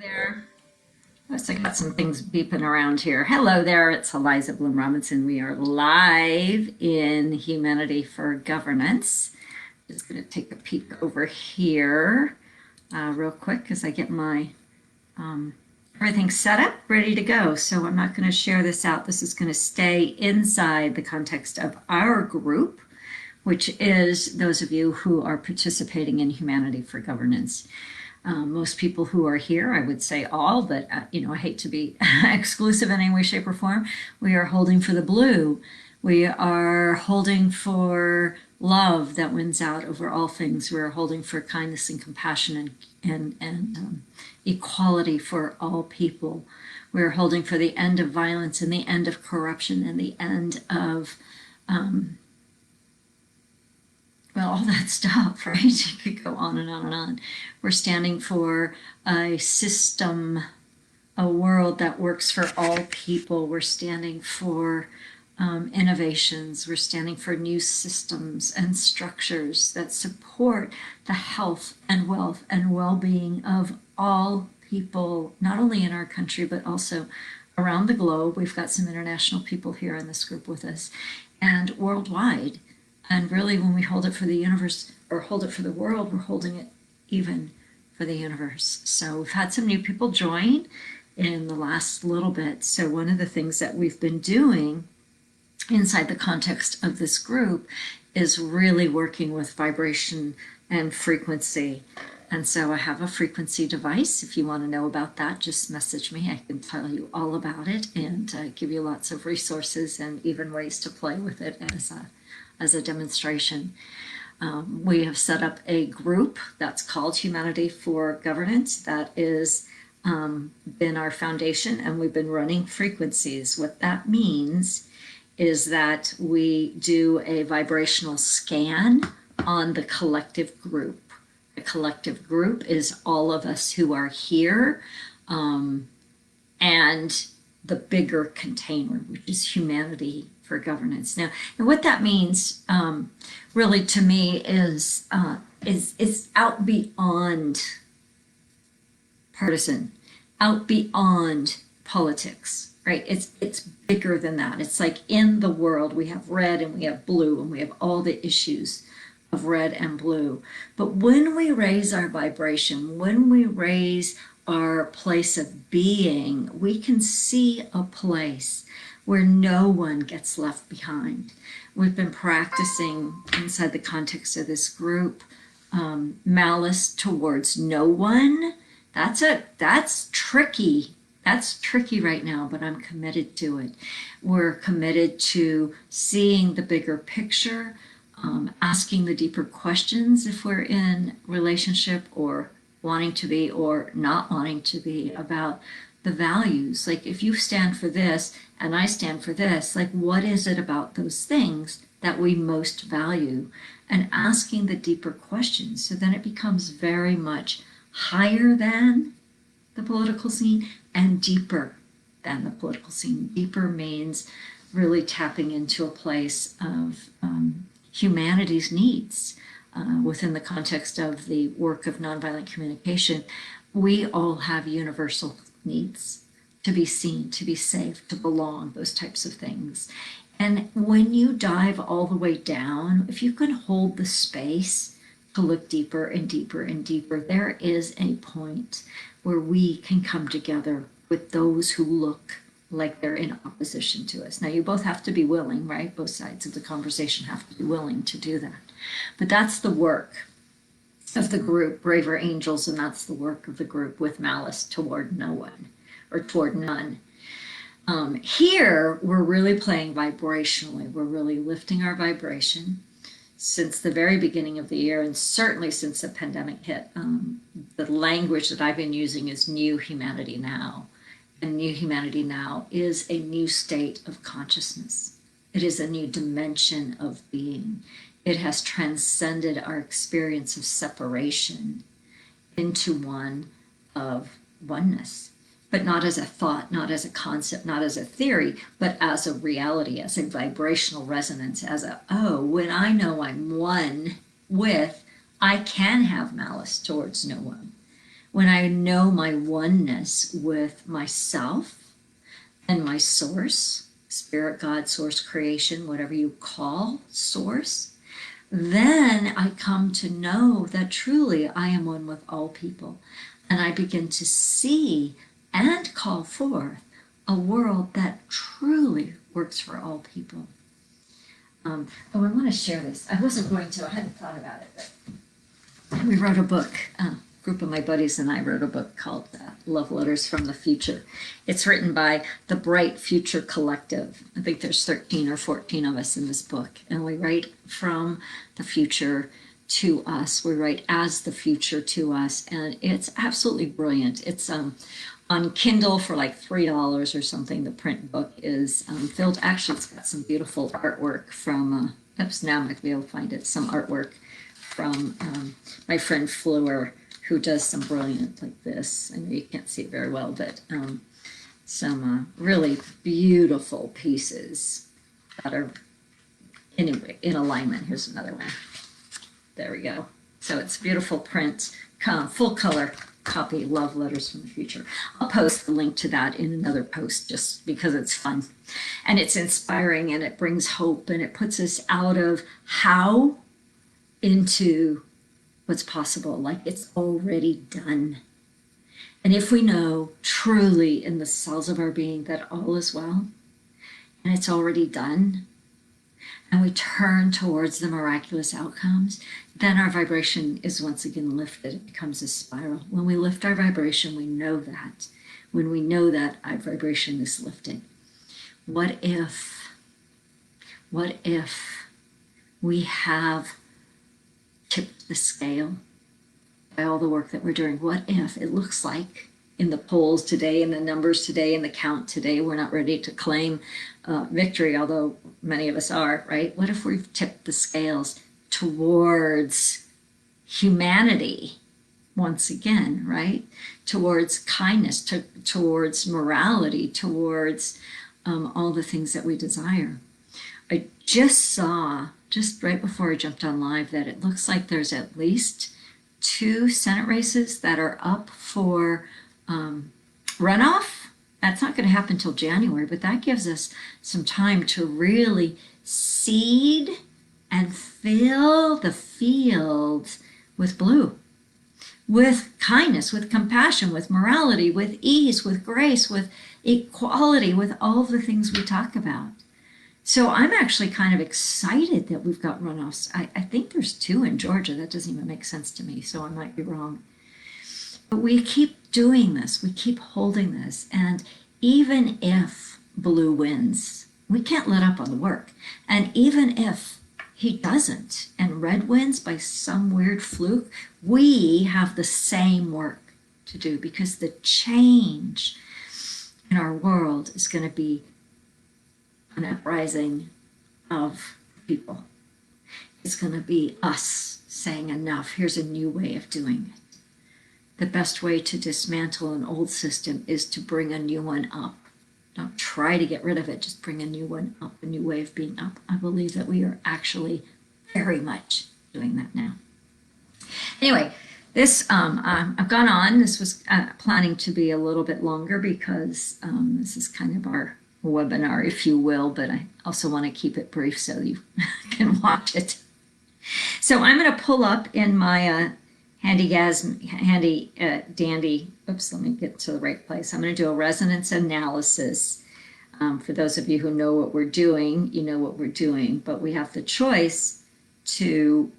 there. I got some things beeping around here. Hello there, it's Eliza Bloom Robinson. We are live in Humanity for Governance. Just going to take a peek over here real quick as I get my everything set up, ready to go. So I'm not going to share this out. This is going to stay inside the context of our group, which is those of you who are participating in Humanity for Governance. Most people who are here, I would say all, but I hate to be exclusive in any way, shape, or form. We are holding for the blue. We are holding for love that wins out over all things. We're holding for kindness and compassion and equality for all people. We're holding for the end of violence and the end of corruption and the end of all that stuff, right? You could go on and on and on. We're standing for a system, a world that works for all people. We're standing for innovations. We're standing for new systems and structures that support the health and wealth and well-being of all people, not only in our country, but also around the globe. We've got some international people here in this group with us, and worldwide. And really, when we hold it for the universe or hold it for the world, we're holding it even for the universe. So we've had some new people join in the last little bit. So one of the things that we've been doing inside the context of this group is really working with vibration and frequency. And so I have a frequency device. If you want to know about that, just message me. I can tell you all about it and give you lots of resources and even ways to play with it as a demonstration. We have set up a group that's called Humanity for Governance. That is been our foundation, and we've been running frequencies. What that means is that we do a vibrational scan on the collective group. The collective group is all of us who are here, and the bigger container, which is Humanity for Governance. Now, and what that means, really, to me, is out beyond partisan, out beyond politics, right? It's bigger than that. It's like in the world we have red and we have blue, and we have all the issues of red and blue. But when we raise our vibration, when we raise our place of being, we can see a place where no one gets left behind. We've been practicing inside the context of this group malice towards no one. That's tricky. That's tricky right now, but I'm committed to it. We're committed to seeing the bigger picture, asking the deeper questions if we're in relationship or wanting to be or not wanting to be, about the values. Like, if you stand for this and I stand for this, like, what is it about those things that we most value? And asking the deeper questions, so then it becomes very much higher than the political scene and deeper than the political scene. Deeper means really tapping into a place of humanity's needs within the context of the work of nonviolent communication. We all have universal needs: to be seen, to be safe, to belong, those types of things. And when you dive all the way down, if you can hold the space to look deeper and deeper and deeper, there is a point where we can come together with those who look like they're in opposition to us. Now, you both have to be willing, right? Both sides of the conversation have to be willing to do that. But that's the work of the group, Braver Angels, and that's the work of the group with malice toward no one, or toward none. Here, we're really playing vibrationally. We're really lifting our vibration. Since the very beginning of the year, and certainly since the pandemic hit, the language that I've been using is New Humanity Now. And New Humanity Now is a new state of consciousness. It is a new dimension of being. It has transcended our experience of separation into one of oneness, but not as a thought, not as a concept, not as a theory, but as a reality, as a vibrational resonance, as when I know I'm one with, I can have malice towards no one. when I know my oneness with myself and my source, spirit, God, source, creation, whatever you call source, then I come to know that truly I am one with all people. And I begin to see and call forth a world that truly works for all people. Oh, I want to share this. I wasn't going to, I hadn't thought about it, but we wrote a book. A group of my buddies and I wrote a book called Love Letters from the Future. It's written by the Bright Future Collective. I think there's 13 or 14 of us in this book. And we write from the future to us. We write as the future to us. And it's absolutely brilliant. It's on Kindle for like $3 or something. The print book is filled. Actually, it's got some beautiful artwork from, now I might be able to find it, some artwork from my friend Fleur, who does some brilliant like this. I know you can't see it very well, but some really beautiful pieces that are anyway in alignment. Here's another one. There we go. So it's beautiful print, full color copy, Love Letters from the Future. I'll post the link to that in another post just because it's fun and it's inspiring and it brings hope and it puts us out of how into what's possible, like it's already done. And if we know truly in the cells of our being that all is well and it's already done, and we turn towards the miraculous outcomes, then our vibration is once again lifted. It becomes a spiral. When we lift our vibration, we know that. When we know that our vibration is lifted. What if we have tipped the scale by all the work that we're doing? What if it looks like in the polls today, in the numbers today, in the count today, we're not ready to claim victory, although many of us are, right? What if we've tipped the scales towards humanity once again, right? Towards kindness, towards morality, towards all the things that we desire. I just saw, just right before I jumped on live, that it looks like there's at least 2 Senate races that are up for runoff. That's not going to happen until January, but that gives us some time to really seed and fill the field with blue, with kindness, with compassion, with morality, with ease, with grace, with equality, with all the things we talk about. So I'm actually kind of excited that we've got runoffs. I think there's 2 in Georgia. That doesn't even make sense to me, so I might be wrong. But we keep doing this. We keep holding this. And even if blue wins, we can't let up on the work. And even if he doesn't and red wins by some weird fluke, we have the same work to do, because the change in our world is going to be an uprising of people. It's going to be us saying enough. Here's a new way of doing it. The best way to dismantle an old system is to bring a new one up. Don't try to get rid of it, just bring a new one up, a new way of being up. I believe that we are actually very much doing that now. Anyway, this, I've gone on. This was planning to be a little bit longer because this is kind of our webinar, if you will, but I also want to keep it brief so you can watch it. So I'm going to pull up in my handy dandy, oops, let me get to the right place. I'm going to do a resonance analysis. For those of you who know what we're doing, you know what we're doing, but we have the choice to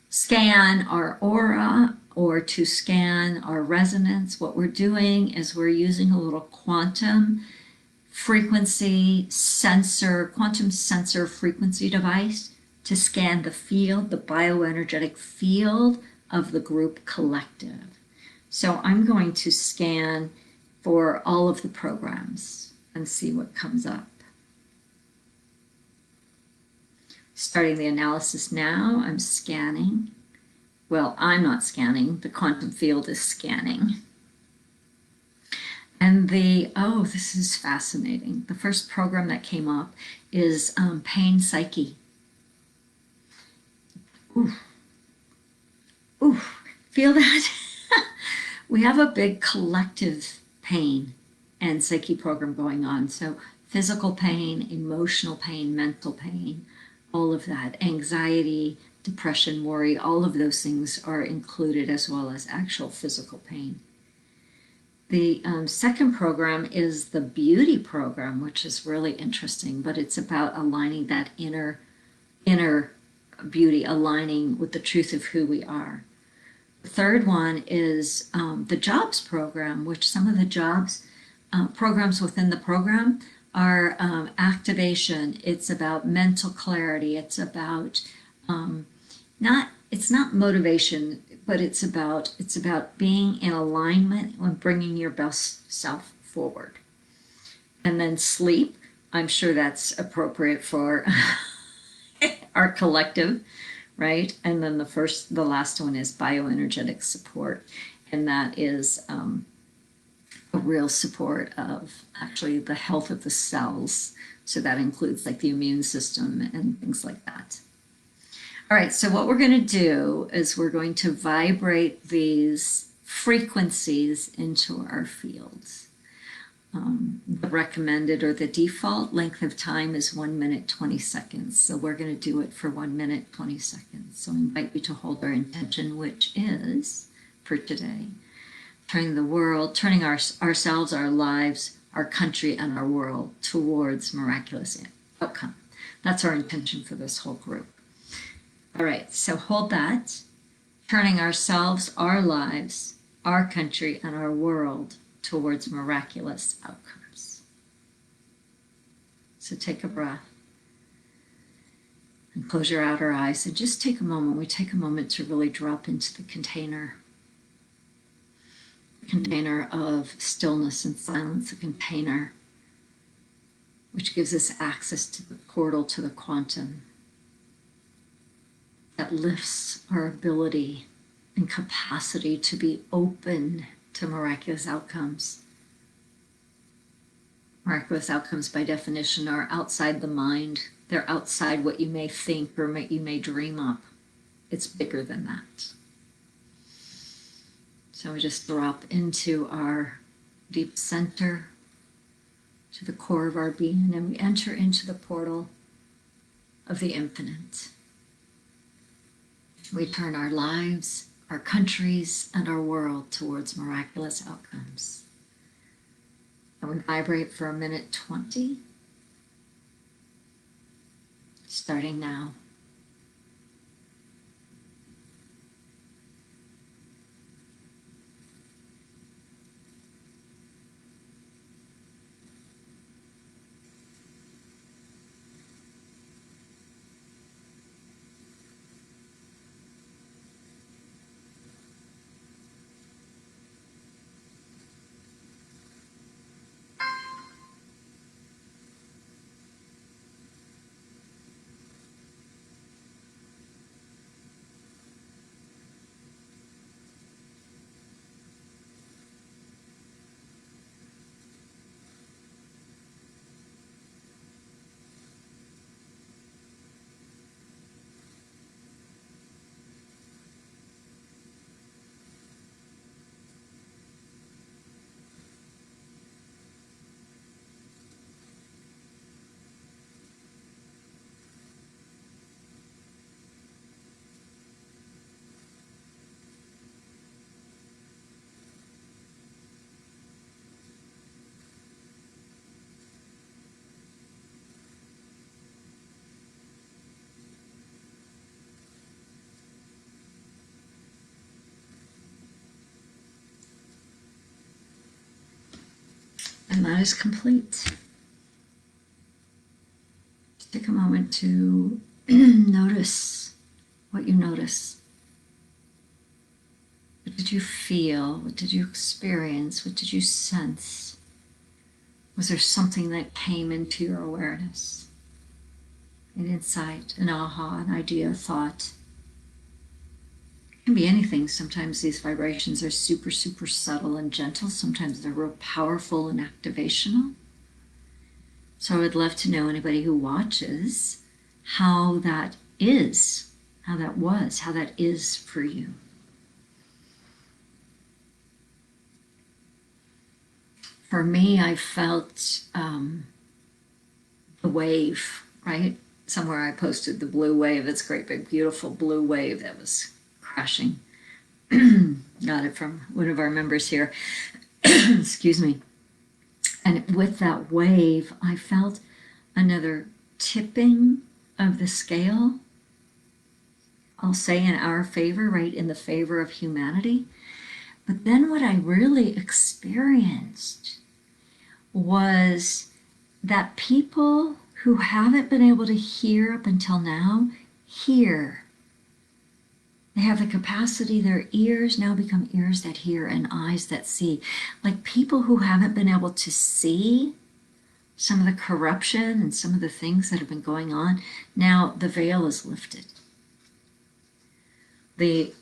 scan our aura or to scan our resonance. What we're doing is we're using a little quantum frequency sensor, quantum sensor frequency device to scan the field, the bioenergetic field of the group collective. So I'm going to scan for all of the programs and see what comes up. Starting the analysis now, I'm scanning. Well, I'm not scanning, the quantum field is scanning. And oh, this is fascinating. The first program that came up is Pain Psyche. Ooh. Ooh, feel that? We have a big collective pain and psyche program going on. So physical pain, emotional pain, mental pain, all of that, anxiety, depression, worry, all of those things are included, as well as actual physical pain. The second program is the beauty program, which is really interesting, but it's about aligning that inner beauty, aligning with the truth of who we are. The third one is the jobs program, which some of the jobs programs within the program are activation. It's about mental clarity. It's about it's not motivation, but it's about being in alignment and bringing your best self forward. And then sleep, I'm sure that's appropriate for our collective, right? And then the last one is bioenergetic support, and that is a real support of actually the health of the cells. So that includes like the immune system and things like that. All right, so what we're going to do is we're going to vibrate these frequencies into our fields. The recommended or the default length of time is 1 minute 20 seconds. So we're going to do it for 1 minute 20 seconds. So I invite you to hold our intention, which is for today, turning ourselves, our lives, our country, and our world towards miraculous outcome. That's our intention for this whole group. All right, so hold that. Turning ourselves, our lives, our country, and our world towards miraculous outcomes. So take a breath and close your outer eyes and just take a moment. We take a moment to really drop into the container of stillness and silence, a container which gives us access to the portal to the quantum that lifts our ability and capacity to be open to miraculous outcomes. Miraculous outcomes, by definition, are outside the mind. They're outside what you may think or you may dream up. It's bigger than that. So we just drop into our deep center, to the core of our being, and we enter into the portal of the infinite. We turn our lives, our countries, and our world towards miraculous outcomes. And we vibrate for 1 minute 20, starting now. And that is complete. Just take a moment to notice what you notice. What did you feel? What did you experience? What did you sense? Was there something that came into your awareness? An insight, an aha, an idea, a thought? It can be anything. Sometimes these vibrations are super, super subtle and gentle. Sometimes they're real powerful and activational. So I would love to know, anybody who watches, how that is, how that was, how that is for you. For me, I felt the wave, right? Somewhere I posted the blue wave. It's a great big beautiful blue wave that was crashing. Got it from one of our members here. Excuse me. And with that wave, I felt another tipping of the scale. I'll say in our favor, right? In the favor of humanity. But then what I really experienced was that people who haven't been able to hear up until now, hear. They have the capacity, their ears now become ears that hear and eyes that see. Like people who haven't been able to see some of the corruption and some of the things that have been going on, now the veil is lifted. The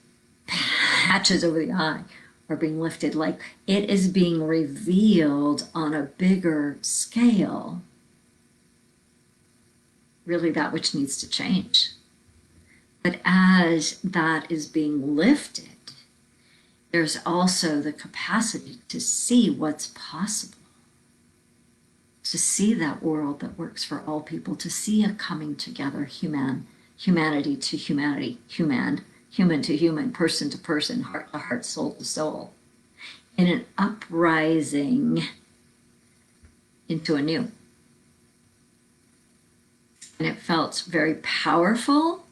patches over the eye are being lifted, like it is being revealed on a bigger scale. Really that which needs to change. But as that is being lifted, there's also the capacity to see what's possible. To see that world that works for all people, to see a coming together, humanity to humanity, human to human, person to person, heart to heart, soul to soul, in an uprising into a new. And it felt very powerful.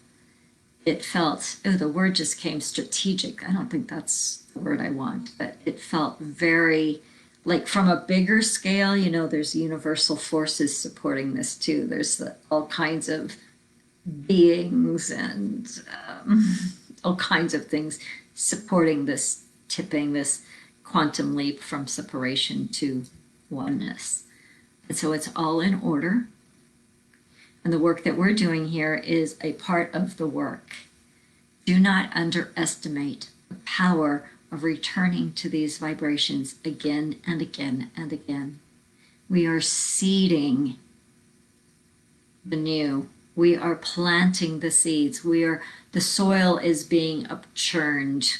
It felt, oh, the word just came strategic. I don't think that's the word I want, but it felt very, like from a bigger scale, you know, there's universal forces supporting this too. There's all kinds of beings and all kinds of things supporting this tipping, this quantum leap from separation to oneness. And so it's all in order. And the work that we're doing here is a part of the work. Do not underestimate the power of returning to these vibrations again and again and again. We are seeding the new. We are planting the seeds. The soil is being upchurned.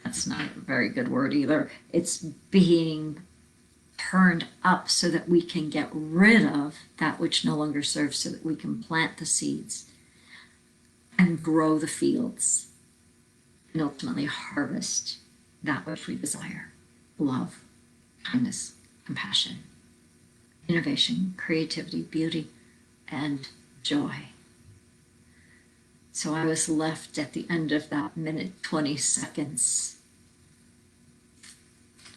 That's not a very good word either. It's being turned up so that we can get rid of that which no longer serves, so that we can plant the seeds and grow the fields and ultimately harvest that which we desire: love, kindness, compassion, innovation, creativity, beauty, and joy. So I was left at the end of that minute, 20 seconds,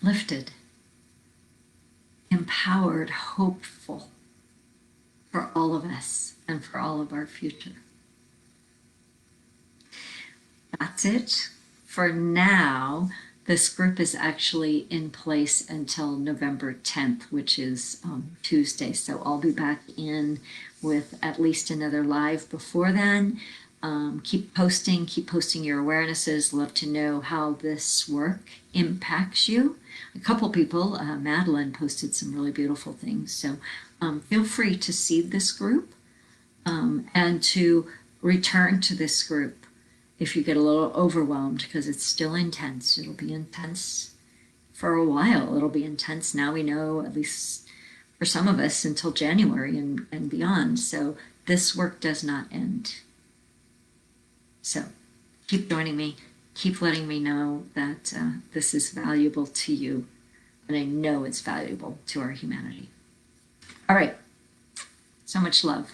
lifted, empowered, hopeful for all of us and for all of our future. That's it for now. This group is actually in place until November 10th, which is Tuesday. So I'll be back in with at least another live before then. Keep posting your awarenesses. Love to know how this work impacts you. A couple people, Madeline posted some really beautiful things. So feel free to seed this group and to return to this group if you get a little overwhelmed, because it's still intense. It'll be intense for a while. It'll be intense now, we know, at least for some of us, until January and beyond. So this work does not end. So keep joining me. Keep letting me know that this is valuable to you. And I know it's valuable to our humanity. All right. So much love.